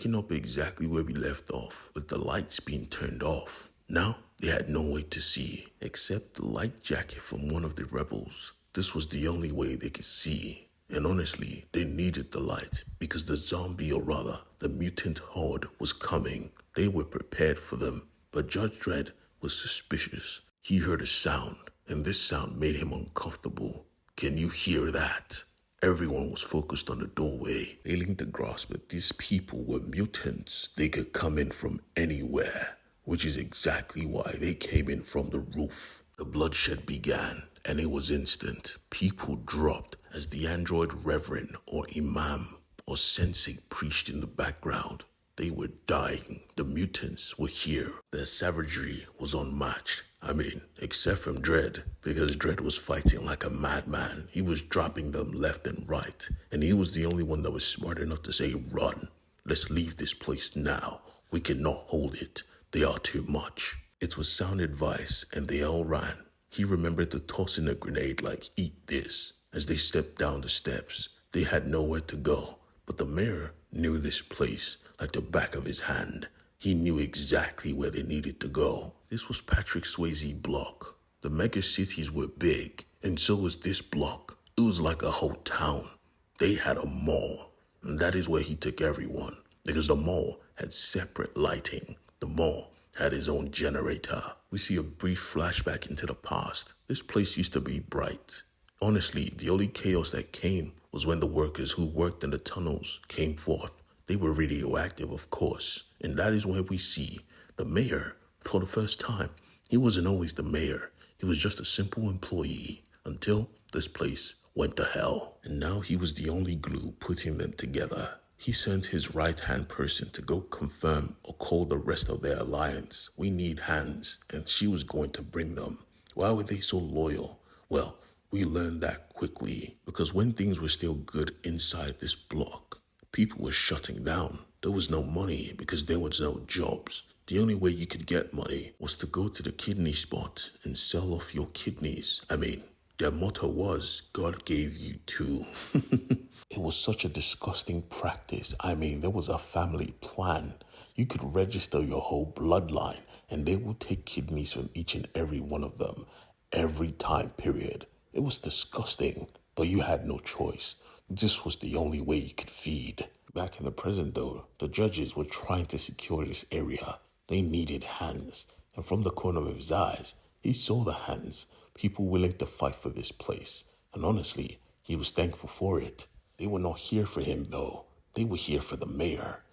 picking up exactly where we left off, with the lights being turned off. Now, they had no way to see, except the light jacket from one of the rebels. This was the only way they could see. And honestly, they needed the light, because the zombie, or rather, the mutant horde was coming. They were prepared for them, but Judge Dredd was suspicious. He heard a sound, and this sound made him uncomfortable. Can you hear that? Everyone was focused on the doorway, failing to grasp that these people were mutants. They could come in from anywhere, which is exactly why they came in from the roof. The bloodshed began, and it was instant. People dropped as the android reverend or imam or sensei preached in the background. They were dying. The mutants were here. Their savagery was unmatched. Except from Dredd, because Dredd was fighting like a madman. He was dropping them left and right, and he was the only one that was smart enough to say, "Run. Let's leave this place now. We cannot hold it. They are too much." It was sound advice, and they all ran. He remembered to toss in a grenade like, "Eat this." As they stepped down the steps, they had nowhere to go, but the mayor knew this place like the back of his hand. He knew exactly where they needed to go. This was Patrick Swayze block. The mega cities were big, and so was this block. It was like a whole town. They had a mall, and that is where he took everyone, because the mall had separate lighting. The mall had his own generator. We see a brief flashback into the past. This place used to be bright. Honestly, the only chaos that came was when the workers who worked in the tunnels came forth. They were radioactive, of course, and that is where we see the mayor for the first time. He wasn't always the mayor. He was just a simple employee until this place went to hell. And now he was the only glue putting them together. He sent his right-hand person to go confirm or call the rest of their alliance. We need hands, and she was going to bring them. Why were they so loyal? Well, we learned that quickly, because when things were still good inside this block, people were shutting down. There was no money because there was no jobs. The only way you could get money was to go to the kidney spot and sell off your kidneys. Their motto was, "God gave you two." It was such a disgusting practice. There was a family plan. You could register your whole bloodline, and they would take kidneys from each and every one of them, every time period. It was disgusting, but you had no choice. This was the only way you could feed. Back in the present though, the judges were trying to secure this area. They needed hands, and from the corner of his eyes, he saw the hands, people willing to fight for this place. And honestly, he was thankful for it. They were not here for him though. They were here for the mayor.